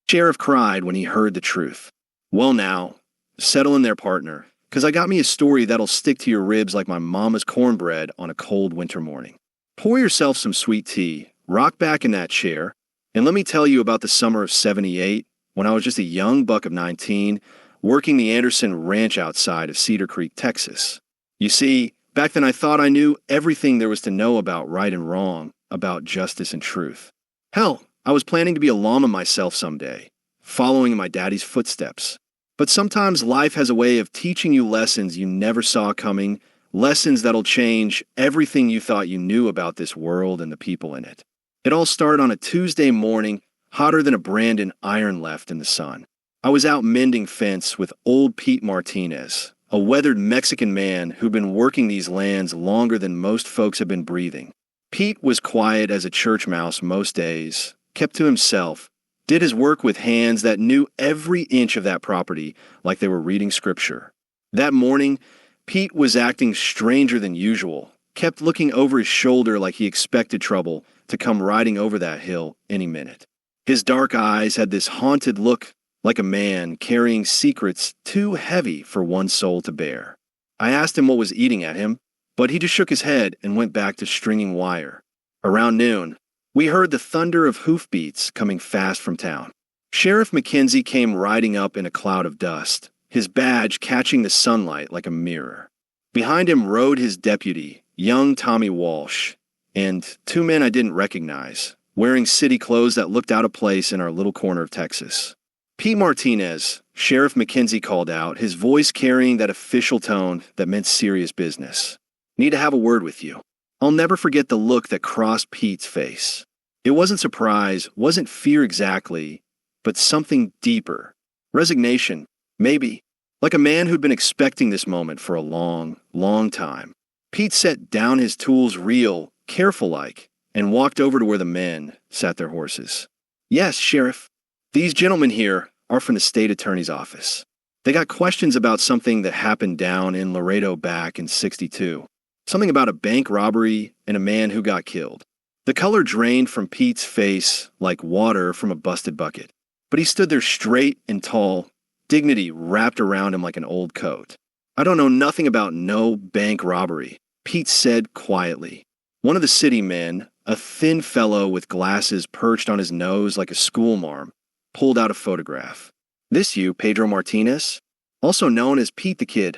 Sheriff cried when he heard the truth. Well now, settle in there, partner, 'cause I got me a story that'll stick to your ribs like my mama's cornbread on a cold winter morning. Pour yourself some sweet tea, rock back in that chair, and let me tell you about the summer of '78, when I was just a young buck of 19, working the Anderson Ranch outside of Cedar Creek, Texas. You see, back then I thought I knew everything there was to know about right and wrong, about justice and truth. Hell, I was planning to be a llama myself someday, following in my daddy's footsteps. But sometimes life has a way of teaching you lessons you never saw coming, lessons that'll change everything you thought you knew about this world and the people in it. It all started on a Tuesday morning, hotter than a Brandon iron left in the sun. I was out mending fence with old Pete Martinez, a weathered Mexican man who'd been working these lands longer than most folks have been breathing. Pete was quiet as a church mouse most days, kept to himself, did his work with hands that knew every inch of that property like they were reading scripture. That morning, Pete was acting stranger than usual, kept looking over his shoulder like he expected trouble to come riding over that hill any minute. His dark eyes had this haunted look, like a man carrying secrets too heavy for one soul to bear. I asked him what was eating at him, but he just shook his head and went back to stringing wire. Around noon, we heard the thunder of hoofbeats coming fast from town. Sheriff McKenzie came riding up in a cloud of dust, his badge catching the sunlight like a mirror. Behind him rode his deputy, young Tommy Walsh, and two men I didn't recognize, wearing city clothes that looked out of place in our little corner of Texas. Pete Martinez, Sheriff McKenzie called out, his voice carrying that official tone that meant serious business. Need to have a word with you. I'll never forget the look that crossed Pete's face. It wasn't surprise, wasn't fear exactly, but something deeper. Resignation, maybe. Like a man who'd been expecting this moment for a long, long time. Pete set down his tools real, careful-like, and walked over to where the men sat their horses. Yes, Sheriff. These gentlemen here are from the state attorney's office. They got questions about something that happened down in Laredo back in '62. Something about a bank robbery and a man who got killed. The color drained from Pete's face like water from a busted bucket. But he stood there straight and tall, dignity wrapped around him like an old coat. I don't know nothing about no bank robbery, Pete said quietly. One of the city men, a thin fellow with glasses perched on his nose like a schoolmarm, pulled out a photograph. This you, Pedro Martinez? Also known as Pete the Kid.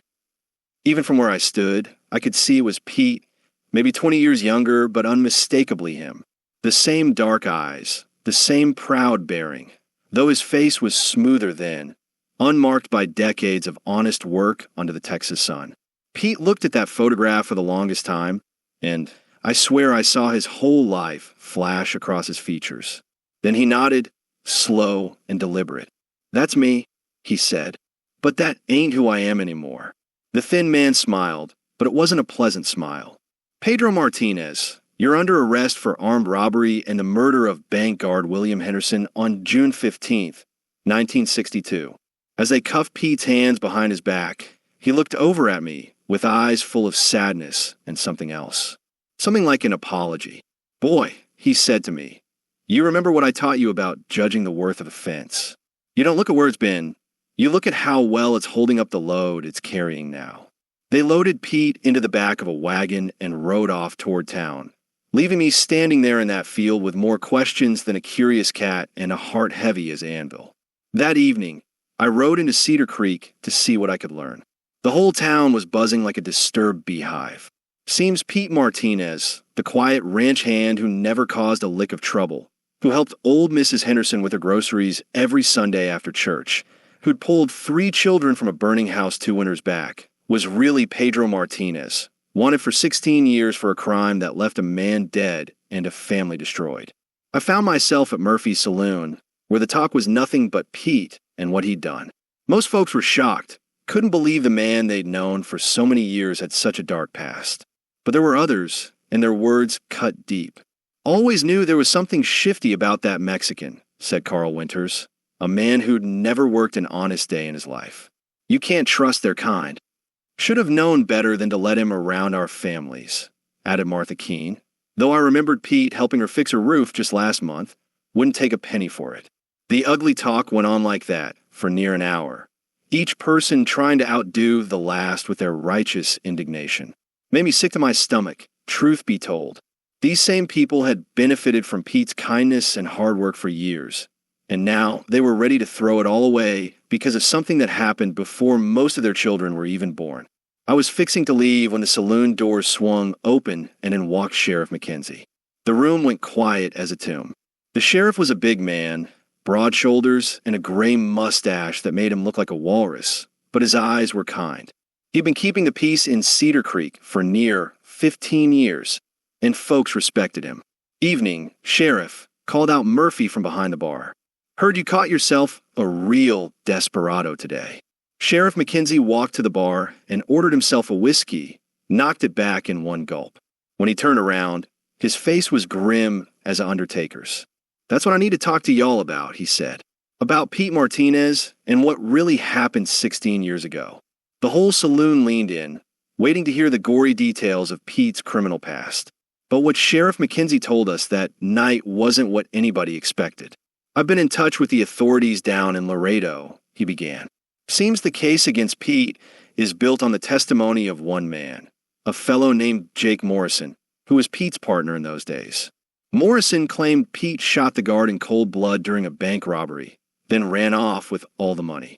Even from where I stood, I could see it was Pete, maybe 20 years younger, but unmistakably him. The same dark eyes, the same proud bearing, though his face was smoother then, unmarked by decades of honest work under the Texas sun. Pete looked at that photograph for the longest time, and I swear I saw his whole life flash across his features. Then he nodded, slow and deliberate. That's me, he said, but that ain't who I am anymore. The thin man smiled, but it wasn't a pleasant smile. Pedro Martinez, you're under arrest for armed robbery and the murder of bank guard William Henderson on June 15th, 1962. As they cuffed Pete's hands behind his back, he looked over at me with eyes full of sadness and something else. Something like an apology. Boy, he said to me, you remember what I taught you about judging the worth of a fence. You don't look at where it's been. You look at how well it's holding up the load it's carrying now. They loaded Pete into the back of a wagon and rode off toward town, leaving me standing there in that field with more questions than a curious cat and a heart heavy as anvil. That evening, I rode into Cedar Creek to see what I could learn. The whole town was buzzing like a disturbed beehive. Seems Pete Martinez, the quiet ranch hand who never caused a lick of trouble, who helped old Mrs. Henderson with her groceries every Sunday after church, who'd pulled 3 children from a burning house 2 winters back, was really Pedro Martinez, wanted for 16 years for a crime that left a man dead and a family destroyed. I found myself at Murphy's Saloon, where the talk was nothing but Pete and what he'd done. Most folks were shocked, couldn't believe the man they'd known for so many years had such a dark past. But there were others, and their words cut deep. Always knew there was something shifty about that Mexican, said Carl Winters, a man who'd never worked an honest day in his life. You can't trust their kind. Should have known better than to let him around our families, added Martha Keene, though I remembered Pete helping her fix her roof just last month, wouldn't take a penny for it. The ugly talk went on like that for near an hour, each person trying to outdo the last with their righteous indignation. Made me sick to my stomach, truth be told. These same people had benefited from Pete's kindness and hard work for years, and now they were ready to throw it all away because of something that happened before most of their children were even born. I was fixing to leave when the saloon doors swung open and in walked Sheriff Mackenzie. The room went quiet as a tomb. The sheriff was a big man, broad shoulders and a gray mustache that made him look like a walrus, but his eyes were kind. He'd been keeping the peace in Cedar Creek for near 15 years, and folks respected him. Evening, Sheriff called out Murphy from behind the bar. Heard you caught yourself a real desperado today. Sheriff Mackenzie walked to the bar and ordered himself a whiskey, knocked it back in one gulp. When he turned around, his face was grim as an undertaker's. That's what I need to talk to y'all about, he said. About Pete Martinez and what really happened 16 years ago. The whole saloon leaned in, waiting to hear the gory details of Pete's criminal past. But what Sheriff Mackenzie told us that night wasn't what anybody expected. I've been in touch with the authorities down in Laredo, he began. Seems the case against Pete is built on the testimony of one man, a fellow named Jake Morrison, who was Pete's partner in those days. Morrison claimed Pete shot the guard in cold blood during a bank robbery, then ran off with all the money.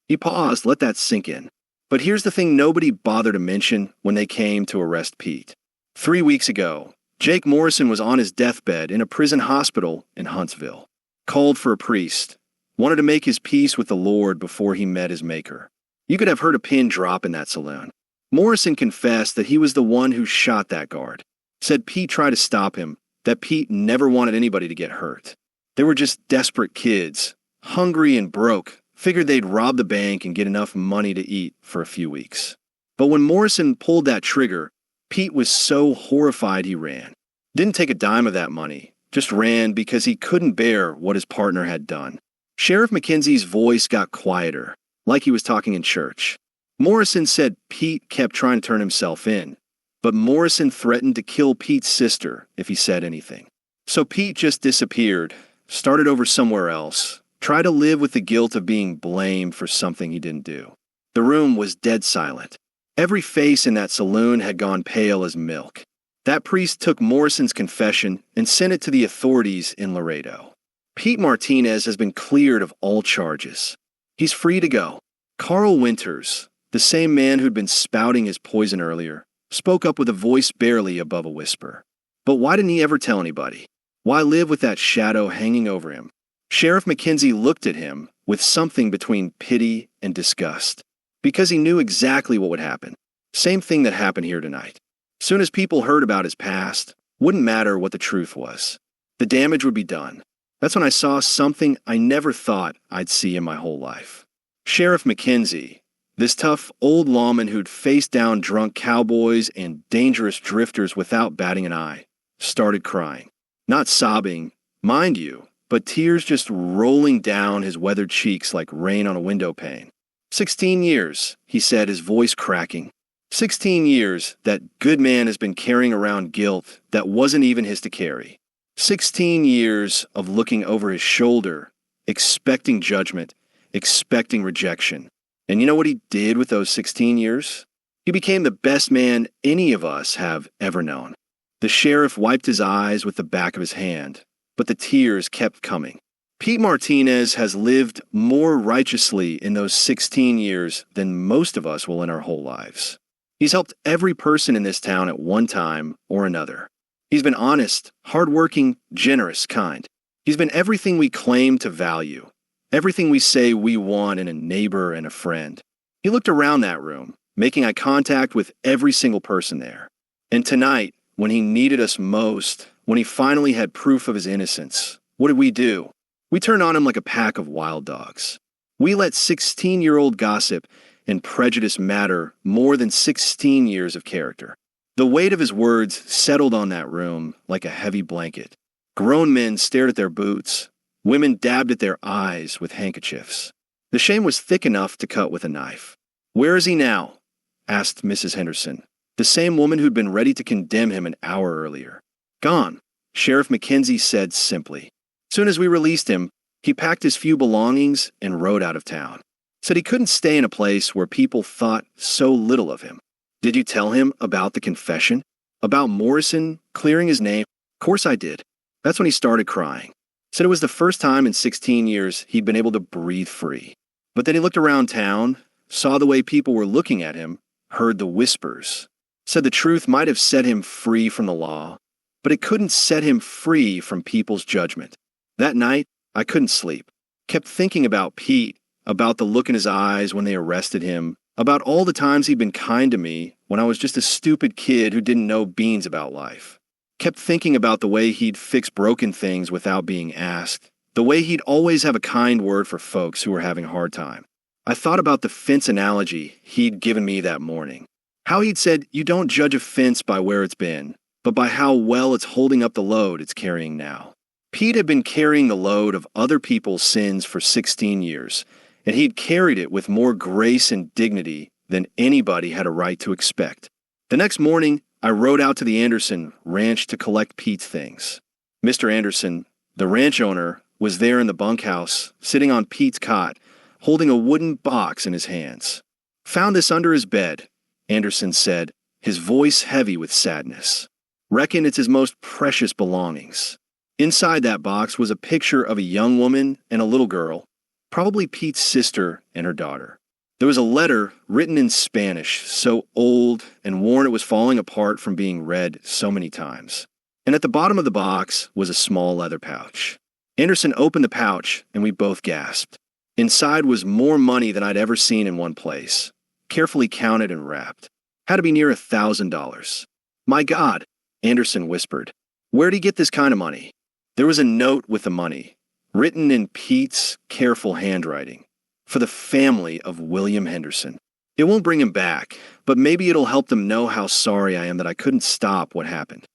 He paused, let that sink in. But here's the thing nobody bothered to mention when they came to arrest Pete. 3 weeks ago, Jake Morrison was on his deathbed in a prison hospital in Huntsville. Called for a priest. Wanted to make his peace with the Lord before he met his maker. You could have heard a pin drop in that saloon. Morrison confessed that he was the one who shot that guard. Said Pete tried to stop him, that Pete never wanted anybody to get hurt. They were just desperate kids, hungry and broke, figured they'd rob the bank and get enough money to eat for a few weeks. But when Morrison pulled that trigger, Pete was so horrified he ran. Didn't take a dime of that money, just ran because he couldn't bear what his partner had done. Sheriff Mackenzie's voice got quieter, like he was talking in church. Morrison said Pete kept trying to turn himself in, but Morrison threatened to kill Pete's sister if he said anything. So Pete just disappeared, started over somewhere else, tried to live with the guilt of being blamed for something he didn't do. The room was dead silent. Every face in that saloon had gone pale as milk. That priest took Morrison's confession and sent it to the authorities in Laredo. Pete Martinez has been cleared of all charges. He's free to go. Carl Winters, the same man who'd been spouting his poison earlier, spoke up with a voice barely above a whisper. But why didn't he ever tell anybody? Why live with that shadow hanging over him? Sheriff Mackenzie looked at him with something between pity and disgust, because he knew exactly what would happen. Same thing that happened here tonight. Soon as people heard about his past, wouldn't matter what the truth was. The damage would be done. That's when I saw something I never thought I'd see in my whole life. Sheriff Mackenzie, this tough old lawman who'd faced down drunk cowboys and dangerous drifters without batting an eye, started crying. Not sobbing, mind you, but tears just rolling down his weathered cheeks like rain on a window pane. 16 years, he said, his voice cracking. 16 years that good man has been carrying around guilt that wasn't even his to carry. 16 years of looking over his shoulder, expecting judgment, expecting rejection. And you know what he did with those 16 years? He became the best man any of us have ever known. The sheriff wiped his eyes with the back of his hand, but the tears kept coming. Pete Martinez has lived more righteously in those 16 years than most of us will in our whole lives. He's helped every person in this town at one time or another. He's been honest, hardworking, generous, kind. He's been everything we claim to value, everything we say we want in a neighbor and a friend. He looked around that room, making eye contact with every single person there. And tonight, when he needed us most, when he finally had proof of his innocence, what did we do? We turned on him like a pack of wild dogs. We let 16-year-old gossip and prejudice matter more than 16 years of character. The weight of his words settled on that room like a heavy blanket. Grown men stared at their boots. Women dabbed at their eyes with handkerchiefs. The shame was thick enough to cut with a knife. "Where is he now?" asked Mrs. Henderson, the same woman who'd been ready to condemn him an hour earlier. "Gone," Sheriff Mackenzie said simply. "Soon as we released him, He packed his few belongings and rode out of town. Said he couldn't stay in a place where people thought so little of him. Did you tell him about the confession? About Morrison clearing his name? Of course I did. That's when he started crying. Said it was the first time in 16 years he'd been able to breathe free. But then he looked around town, saw the way people were looking at him, heard the whispers. Said the truth might have set him free from the law, but it couldn't set him free from people's judgment. That night, I couldn't sleep. Kept thinking about Pete, about the look in his eyes when they arrested him, about all the times he'd been kind to me when I was just a stupid kid who didn't know beans about life. Kept thinking about the way he'd fix broken things without being asked, the way he'd always have a kind word for folks who were having a hard time. I thought about the fence analogy he'd given me that morning. How he'd said, you don't judge a fence by where it's been, but by how well it's holding up the load it's carrying now. Pete had been carrying the load of other people's sins for 16 years, and he'd carried it with more grace and dignity than anybody had a right to expect. The next morning, I rode out to the Anderson ranch to collect Pete's things. Mr. Anderson, the ranch owner, was there in the bunkhouse, sitting on Pete's cot, holding a wooden box in his hands. Found this under his bed, Anderson said, his voice heavy with sadness. Reckon it's his most precious belongings. Inside that box was a picture of a young woman and a little girl, probably Pete's sister and her daughter. There was a letter written in Spanish, so old and worn it was falling apart from being read so many times. And at the bottom of the box was a small leather pouch. Anderson opened the pouch, and we both gasped. Inside was more money than I'd ever seen in one place, carefully counted and wrapped. Had to be near $1,000. My God, Anderson whispered. Where'd he get this kind of money? There was a note with the money, written in Pete's careful handwriting, for the family of William Henderson. It won't bring him back, but maybe it'll help them know how sorry I am that I couldn't stop what happened.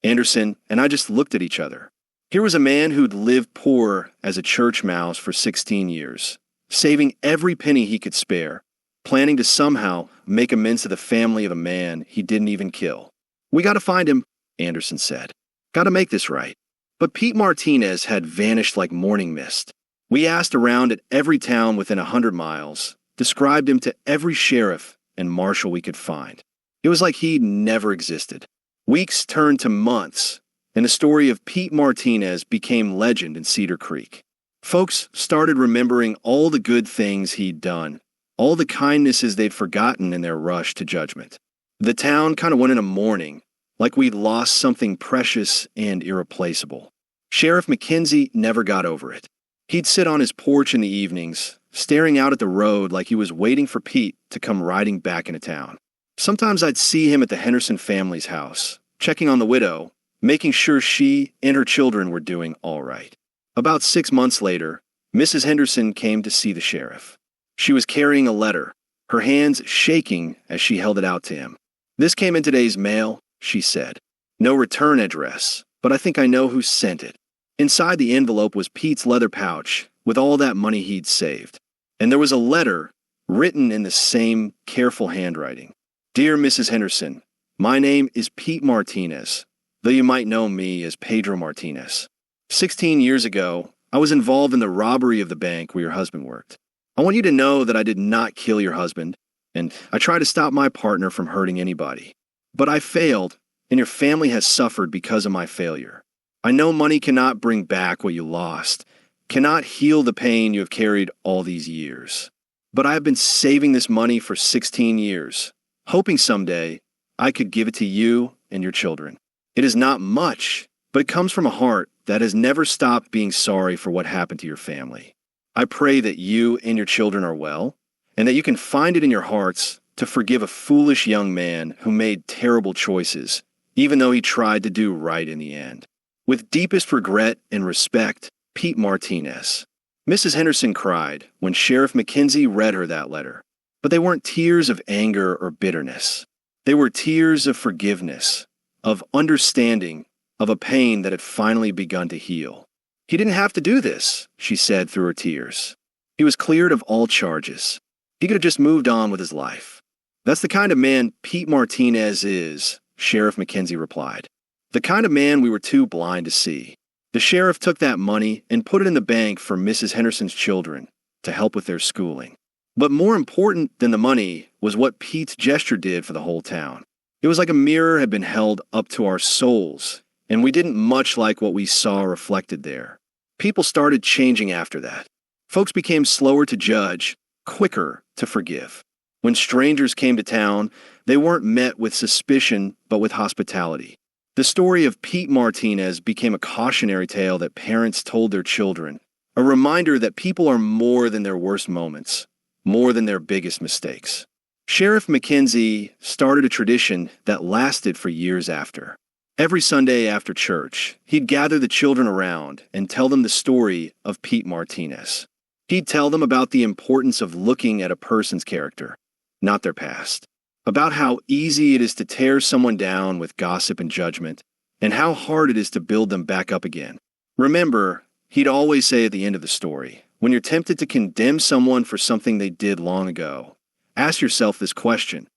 Anderson and I just looked at each other. Here was a man who'd lived poor as a church mouse for 16 years, saving every penny he could spare, planning to somehow make amends to the family of a man he didn't even kill. We gotta find him, Anderson said. Gotta make this right. But Pete Martinez had vanished like morning mist. We asked around at every town within 100 miles, described him to every sheriff and marshal we could find. It was like he'd never existed. Weeks turned to months, and the story of Pete Martinez became legend in Cedar Creek. Folks started remembering all the good things he'd done, all the kindnesses they'd forgotten in their rush to judgment. The town kind of went into mourning, like we'd lost something precious and irreplaceable. Sheriff McKenzie never got over it. He'd sit on his porch in the evenings, staring out at the road like he was waiting for Pete to come riding back into town. Sometimes I'd see him at the Henderson family's house, checking on the widow, making sure she and her children were doing all right. About 6 months later, Mrs. Henderson came to see the sheriff. She was carrying a letter, her hands shaking as she held it out to him. This came in today's mail, she said. No return address, but I think I know who sent it. Inside the envelope was Pete's leather pouch with all that money he'd saved. And there was a letter written in the same careful handwriting. Dear Mrs. Henderson, my name is Pete Martinez, though you might know me as Pedro Martinez. 16 years ago, I was involved in the robbery of the bank where your husband worked. I want you to know that I did not kill your husband, and I tried to stop my partner from hurting anybody. But I failed, and your family has suffered because of my failure. I know money cannot bring back what you lost, cannot heal the pain you have carried all these years. But I have been saving this money for 16 years, hoping someday I could give it to you and your children. It is not much, but it comes from a heart that has never stopped being sorry for what happened to your family. I pray that you and your children are well, and that you can find it in your hearts to forgive a foolish young man who made terrible choices, even though he tried to do right in the end. With deepest regret and respect, Pete Martinez. Mrs. Henderson cried when Sheriff McKenzie read her that letter. But they weren't tears of anger or bitterness. They were tears of forgiveness, of understanding, of a pain that had finally begun to heal. He didn't have to do this, she said through her tears. He was cleared of all charges. He could have just moved on with his life. That's the kind of man Pete Martinez is, Sheriff McKenzie replied. The kind of man we were too blind to see. The sheriff took that money and put it in the bank for Mrs. Henderson's children to help with their schooling. But more important than the money was what Pete's gesture did for the whole town. It was like a mirror had been held up to our souls, and we didn't much like what we saw reflected there. People started changing after that. Folks became slower to judge, quicker to forgive. When strangers came to town, they weren't met with suspicion but with hospitality. The story of Pete Martinez became a cautionary tale that parents told their children, a reminder that people are more than their worst moments, more than their biggest mistakes. Sheriff McKenzie started a tradition that lasted for years after. Every Sunday after church, he'd gather the children around and tell them the story of Pete Martinez. He'd tell them about the importance of looking at a person's character, not their past. About how easy it is to tear someone down with gossip and judgment, and how hard it is to build them back up again. Remember, he'd always say at the end of the story, when you're tempted to condemn someone for something they did long ago, ask yourself this question: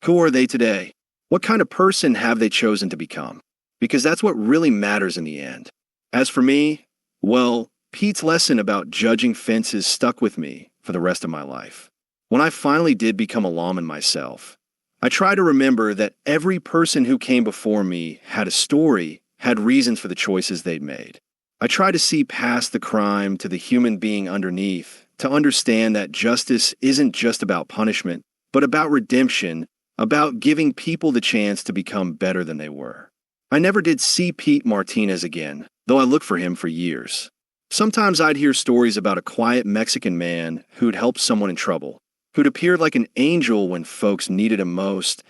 who are they today? What kind of person have they chosen to become? Because that's what really matters in the end. As for me, well, Pete's lesson about judging fences stuck with me for the rest of my life. When I finally did become a lawman myself, I try to remember that every person who came before me had a story, had reasons for the choices they'd made. I try to see past the crime to the human being underneath, to understand that justice isn't just about punishment, but about redemption, about giving people the chance to become better than they were. I never did see Pete Martinez again, though I looked for him for years. Sometimes I'd hear stories about a quiet Mexican man who'd helped someone in trouble, who'd appeared like an angel when folks needed him most,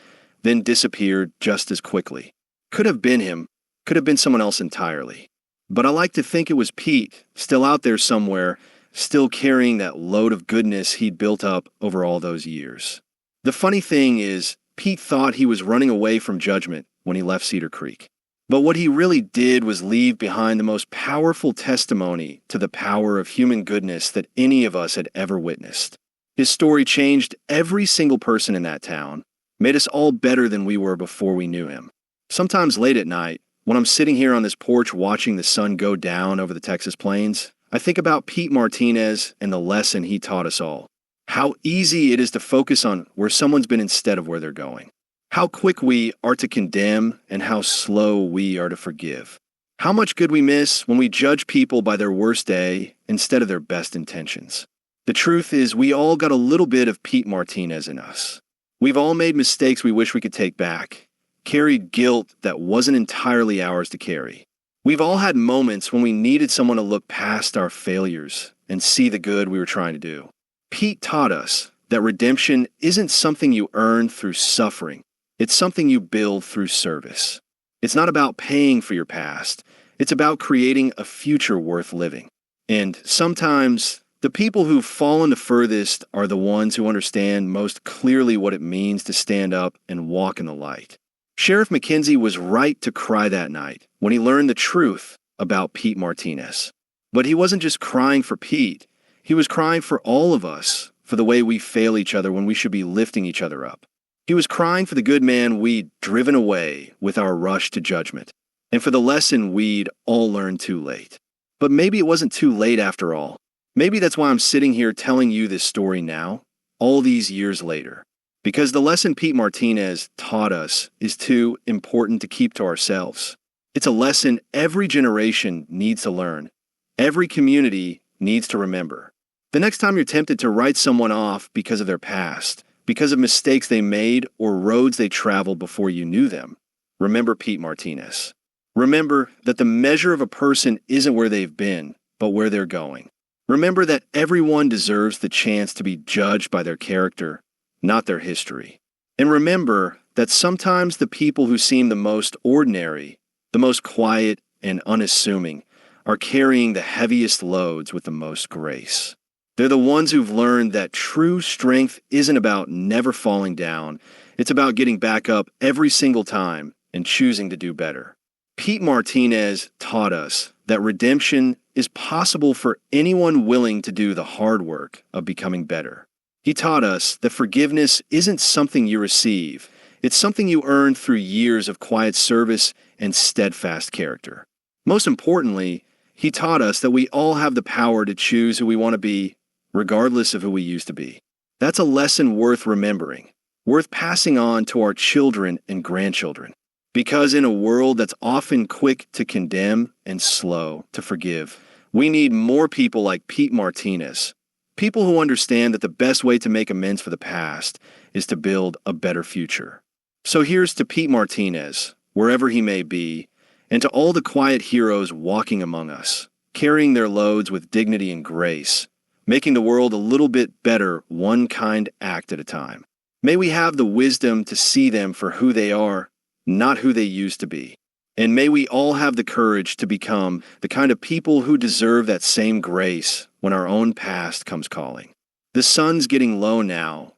then disappeared just as quickly. Could have been him, could have been someone else entirely. But I like to think it was Pete, still out there somewhere, still carrying that load of goodness he'd built up over all those years. The funny thing is, Pete thought he was running away from judgment when he left Cedar Creek. But what he really did was leave behind the most powerful testimony to the power of human goodness that any of us had ever witnessed. His story changed every single person in that town, made us all better than we were before we knew him. Sometimes late at night, when I'm sitting here on this porch watching the sun go down over the Texas plains, I think about Pete Martinez and the lesson he taught us all. How easy it is to focus on where someone's been instead of where they're going. How quick we are to condemn and how slow we are to forgive. How much good we miss when we judge people by their worst day instead of their best intentions. The truth is, we all got a little bit of Pete Martinez in us. We've all made mistakes we wish we could take back, carried guilt that wasn't entirely ours to carry. We've all had moments when we needed someone to look past our failures and see the good we were trying to do. Pete taught us that redemption isn't something you earn through suffering. It's something you build through service. It's not about paying for your past. It's about creating a future worth living. And sometimes, the people who've fallen the furthest are the ones who understand most clearly what it means to stand up and walk in the light. Sheriff McKenzie was right to cry that night when he learned the truth about Pete Martinez. But he wasn't just crying for Pete. He was crying for all of us, for the way we fail each other when we should be lifting each other up. He was crying for the good man we'd driven away with our rush to judgment, and for the lesson we'd all learned too late. But maybe it wasn't too late after all. Maybe that's why I'm sitting here telling you this story now, all these years later. Because the lesson Pete Martinez taught us is too important to keep to ourselves. It's a lesson every generation needs to learn. Every community needs to remember. The next time you're tempted to write someone off because of their past, because of mistakes they made or roads they traveled before you knew them, remember Pete Martinez. Remember that the measure of a person isn't where they've been, but where they're going. Remember that everyone deserves the chance to be judged by their character, not their history. And remember that sometimes the people who seem the most ordinary, the most quiet and unassuming, are carrying the heaviest loads with the most grace. They're the ones who've learned that true strength isn't about never falling down. It's about getting back up every single time and choosing to do better. Pete Martinez taught us that redemption is possible for anyone willing to do the hard work of becoming better. He taught us that forgiveness isn't something you receive. It's something you earn through years of quiet service and steadfast character. Most importantly, He taught us that we all have the power to choose who we want to be, regardless of who we used to be. That's a lesson worth remembering, worth passing on to our children and grandchildren. Because in a world that's often quick to condemn and slow to forgive, we need more people like Pete Martinez, people who understand that the best way to make amends for the past is to build a better future. So here's to Pete Martinez, wherever he may be, and to all the quiet heroes walking among us, carrying their loads with dignity and grace, making the world a little bit better one kind act at a time. May we have the wisdom to see them for who they are, not who they used to be. And may we all have the courage to become the kind of people who deserve that same grace when our own past comes calling. The sun's getting low now,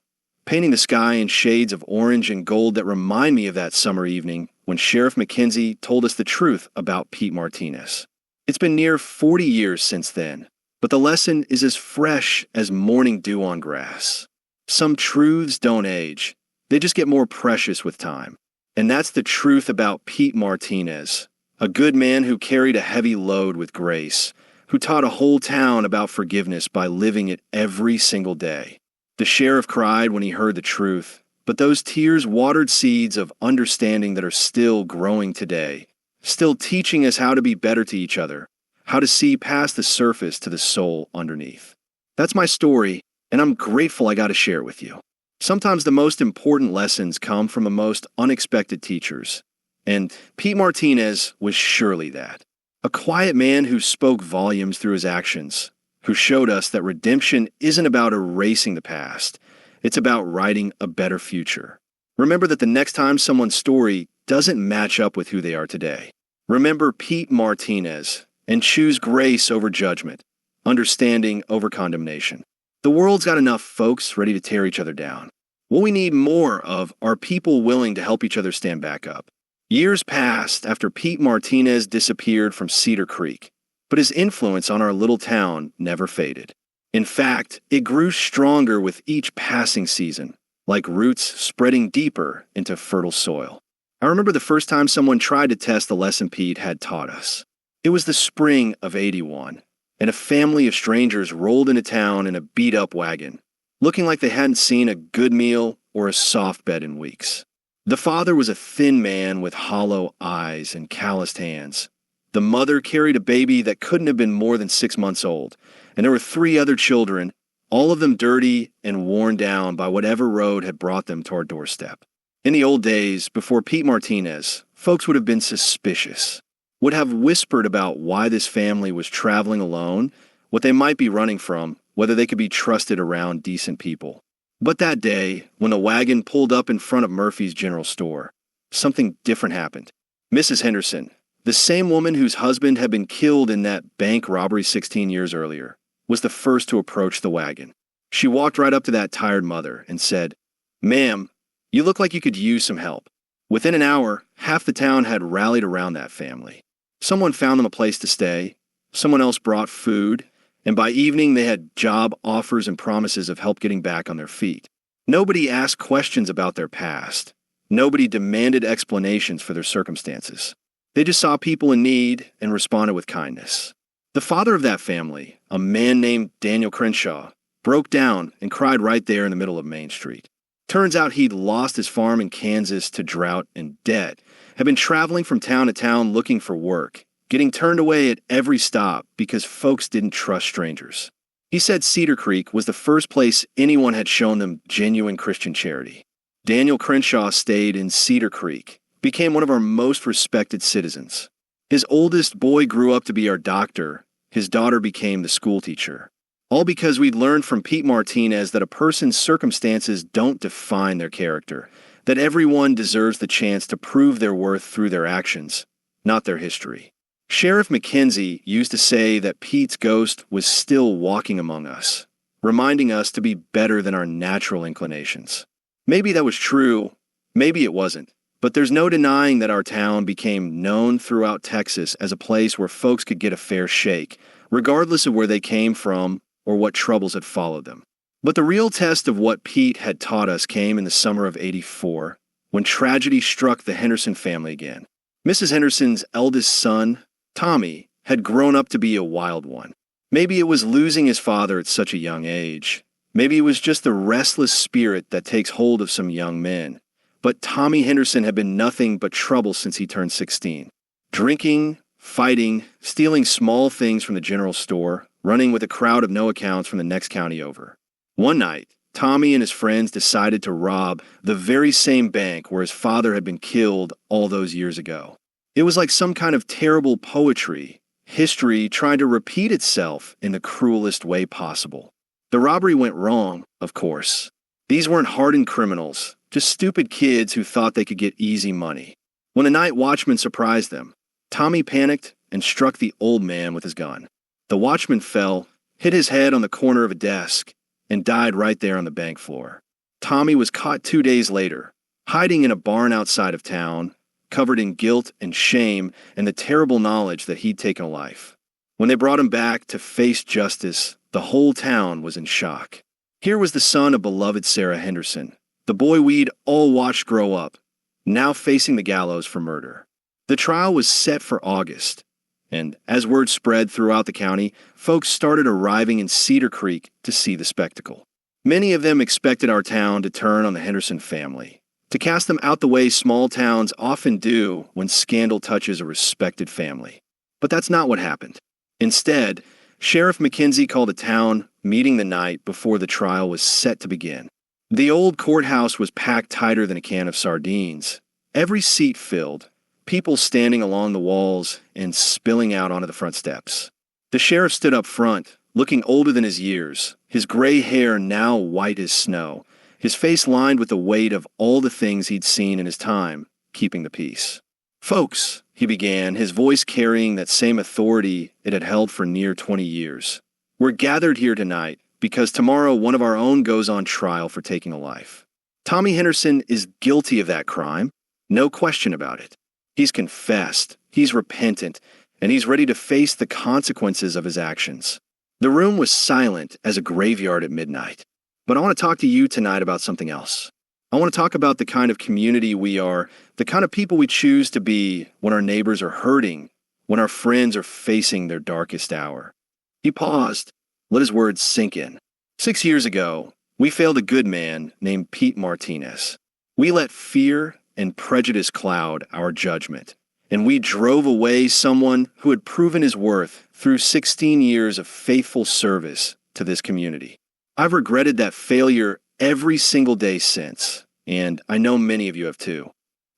painting the sky in shades of orange and gold that remind me of that summer evening when Sheriff McKenzie told us the truth about Pete Martinez. It's been near 40 years since then, but the lesson is as fresh as morning dew on grass. Some truths don't age, they just get more precious with time. And that's the truth about Pete Martinez, a good man who carried a heavy load with grace, who taught a whole town about forgiveness by living it every single day. The sheriff cried when he heard the truth, but those tears watered seeds of understanding that are still growing today, still teaching us how to be better to each other, how to see past the surface to the soul underneath. That's my story, and I'm grateful I got to share it with you. Sometimes the most important lessons come from the most unexpected teachers, and Pete Martinez was surely that. A quiet man who spoke volumes through his actions, who showed us that redemption isn't about erasing the past, it's about writing a better future. Remember that the next time someone's story doesn't match up with who they are today, remember Pete Martinez and choose grace over judgment, understanding over condemnation. The world's got enough folks ready to tear each other down. What we need more of are people willing to help each other stand back up. Years passed after Pete Martinez disappeared from Cedar Creek, but his influence on our little town never faded. In fact, it grew stronger with each passing season, like roots spreading deeper into fertile soil. I remember the first time someone tried to test the lesson Pete had taught us. It was the spring of '81, and a family of strangers rolled into town in a beat-up wagon, looking like they hadn't seen a good meal or a soft bed in weeks. The father was a thin man with hollow eyes and calloused hands. The mother carried a baby that couldn't have been more than 6 months old, and there were 3 other children, all of them dirty and worn down by whatever road had brought them to our doorstep. In the old days, before Pete Martinez, folks would have been suspicious, would have whispered about why this family was traveling alone, what they might be running from, whether they could be trusted around decent people. But that day, when the wagon pulled up in front of Murphy's General Store, something different happened. Mrs. Henderson, the same woman whose husband had been killed in that bank robbery 16 years earlier, was the first to approach the wagon. She walked right up to that tired mother and said, "Ma'am, you look like you could use some help." Within an hour, half the town had rallied around that family. Someone found them a place to stay, someone else brought food, and by evening they had job offers and promises of help getting back on their feet. Nobody asked questions about their past. Nobody demanded explanations for their circumstances. They just saw people in need and responded with kindness. The father of that family, a man named Daniel Crenshaw, broke down and cried right there in the middle of Main Street. Turns out he'd lost his farm in Kansas to drought and debt, had been traveling from town to town looking for work, getting turned away at every stop because folks didn't trust strangers. He said Cedar Creek was the first place anyone had shown them genuine Christian charity. Daniel Crenshaw stayed in Cedar Creek, became one of our most respected citizens. His oldest boy grew up to be our doctor. His daughter became the school teacher. All because we'd learned from Pete Martinez that a person's circumstances don't define their character, that everyone deserves the chance to prove their worth through their actions, not their history. Sheriff McKenzie used to say that Pete's ghost was still walking among us, reminding us to be better than our natural inclinations. Maybe that was true, maybe it wasn't, but there's no denying that our town became known throughout Texas as a place where folks could get a fair shake, regardless of where they came from or what troubles had followed them. But the real test of what Pete had taught us came in the summer of '84, when tragedy struck the Henderson family again. Mrs. Henderson's eldest son, Tommy, had grown up to be a wild one. Maybe it was losing his father at such a young age. Maybe it was just the restless spirit that takes hold of some young men. But Tommy Henderson had been nothing but trouble since he turned 16. Drinking, fighting, stealing small things from the general store, running with a crowd of no accounts from the next county over. One night, Tommy and his friends decided to rob the very same bank where his father had been killed all those years ago. It was like some kind of terrible poetry, history trying to repeat itself in the cruelest way possible. The robbery went wrong, of course. These weren't hardened criminals, just stupid kids who thought they could get easy money. When the night watchman surprised them, Tommy panicked and struck the old man with his gun. The watchman fell, hit his head on the corner of a desk, and died right there on the bank floor. Tommy was caught 2 days later, hiding in a barn outside of town, covered in guilt and shame and the terrible knowledge that he'd taken a life. When they brought him back to face justice, the whole town was in shock. Here was the son of beloved Sarah Henderson, the boy we'd all watched grow up, now facing the gallows for murder. The trial was set for August, and as word spread throughout the county, folks started arriving in Cedar Creek to see the spectacle. Many of them expected our town to turn on the Henderson family, to cast them out the way small towns often do when scandal touches a respected family. But that's not what happened. Instead, Sheriff McKenzie called a town meeting the night before the trial was set to begin. The old courthouse was packed tighter than a can of sardines. Every seat filled, people standing along the walls and spilling out onto the front steps. The sheriff stood up front, looking older than his years, his gray hair now white as snow, his face lined with the weight of all the things he'd seen in his time, keeping the peace. "Folks," he began, his voice carrying that same authority it had held for near 20 years. "We're gathered here tonight because tomorrow one of our own goes on trial for taking a life. Tommy Henderson is guilty of that crime, no question about it. He's confessed, he's repentant, and he's ready to face the consequences of his actions." The room was silent as a graveyard at midnight. But I want to talk to you tonight about something else. I want to talk about the kind of community we are, the kind of people we choose to be when our neighbors are hurting, when our friends are facing their darkest hour. He paused, let his words sink in. 6 years ago, we failed a good man named Pete Martinez. We let fear and prejudice cloud our judgment, and we drove away someone who had proven his worth through 16 years of faithful service to this community. I've regretted that failure every single day since, and I know many of you have too.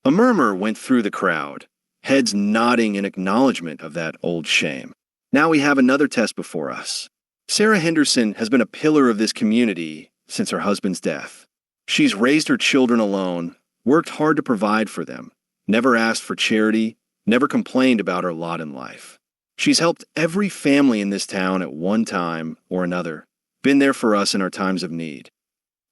A murmur went through the crowd, heads nodding in acknowledgement of that old shame. Now we have another test before us. Sarah Henderson has been a pillar of this community since her husband's death. She's raised her children alone, worked hard to provide for them, never asked for charity, never complained about her lot in life. She's helped every family in this town at one time or another, been there for us in our times of need.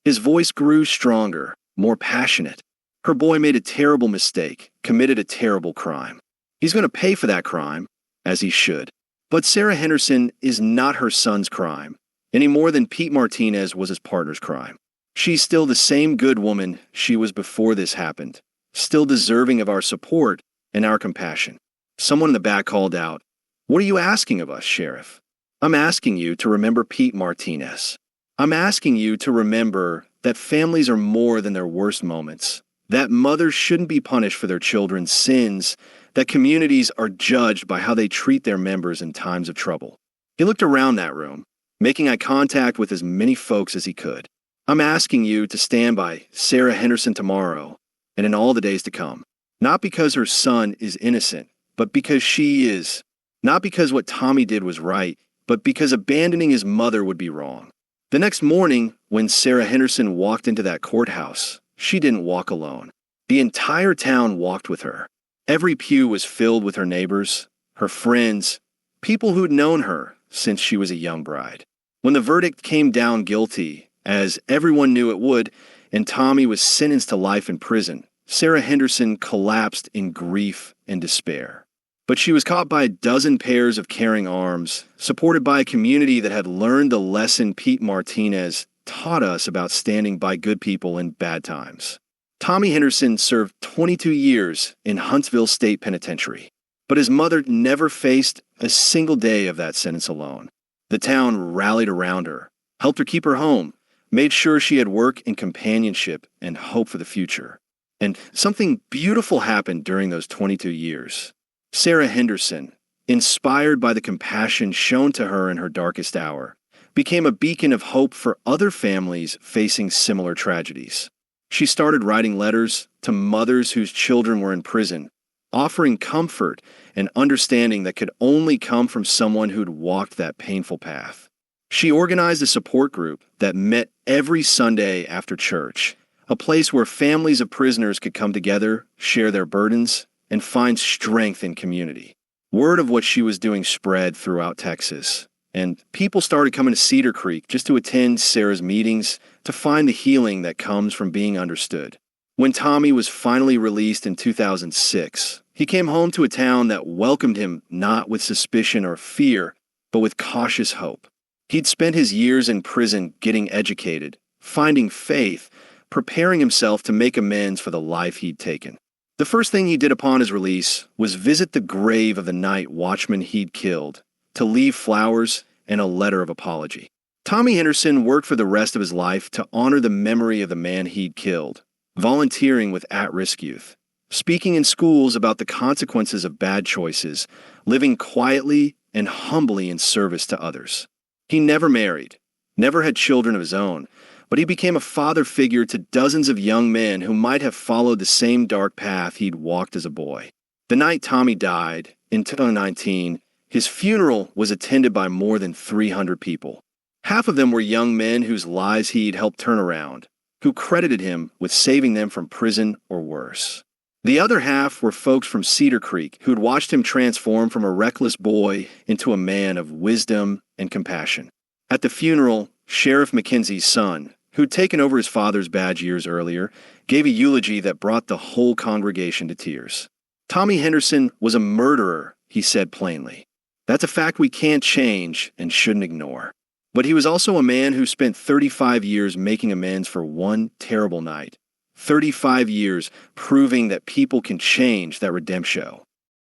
His voice grew stronger, more passionate. Her boy made a terrible mistake, committed a terrible crime. He's going to pay for that crime, as he should. But Sarah Henderson is not her son's crime, any more than Pete Martinez was his partner's crime. She's still the same good woman she was before this happened, still deserving of our support and our compassion. Someone in the back called out, "What are you asking of us, Sheriff?" "I'm asking you to remember Pete Martinez. I'm asking you to remember that families are more than their worst moments, that mothers shouldn't be punished for their children's sins, that communities are judged by how they treat their members in times of trouble." He looked around that room, making eye contact with as many folks as he could. "I'm asking you to stand by Sarah Henderson tomorrow and in all the days to come, not because her son is innocent, but because she is. Not because what Tommy did was right, but because abandoning his mother would be wrong." The next morning, when Sarah Henderson walked into that courthouse, she didn't walk alone. The entire town walked with her. Every pew was filled with her neighbors, her friends, people who'd known her since she was a young bride. When the verdict came down guilty, as everyone knew it would, and Tommy was sentenced to life in prison, Sarah Henderson collapsed in grief and despair. But she was caught by a dozen pairs of caring arms, supported by a community that had learned the lesson Pete Martinez taught us about standing by good people in bad times. Tommy Henderson served 22 years in Huntsville State Penitentiary. But his mother never faced a single day of that sentence alone. The town rallied around her, helped her keep her home, made sure she had work and companionship and hope for the future. And something beautiful happened during those 22 years. Sarah Henderson, inspired by the compassion shown to her in her darkest hour, became a beacon of hope for other families facing similar tragedies. She started writing letters to mothers whose children were in prison, offering comfort and understanding that could only come from someone who'd walked that painful path. She organized a support group that met every Sunday after church, a place where families of prisoners could come together, share their burdens, and find strength in community. Word of what she was doing spread throughout Texas, and people started coming to Cedar Creek just to attend Sarah's meetings to find the healing that comes from being understood. When Tommy was finally released in 2006, he came home to a town that welcomed him not with suspicion or fear, but with cautious hope. He'd spent his years in prison getting educated, finding faith, preparing himself to make amends for the life he'd taken. The first thing he did upon his release was visit the grave of the night watchman he'd killed, to leave flowers and a letter of apology. Tommy Henderson worked for the rest of his life to honor the memory of the man he'd killed, volunteering with at-risk youth, speaking in schools about the consequences of bad choices, living quietly and humbly in service to others. He never married, never had children of his own, but he became a father figure to dozens of young men who might have followed the same dark path he'd walked as a boy. The night Tommy died, in 2019, his funeral was attended by more than 300 people. Half of them were young men whose lives he'd helped turn around, who credited him with saving them from prison or worse. The other half were folks from Cedar Creek who'd watched him transform from a reckless boy into a man of wisdom and compassion. At the funeral, Sheriff McKenzie's son, who'd taken over his father's badge years earlier, gave a eulogy that brought the whole congregation to tears. Tommy Henderson was a murderer, he said plainly. That's a fact we can't change and shouldn't ignore. But he was also a man who spent 35 years making amends for one terrible night. 35 years proving that people can change that redemption.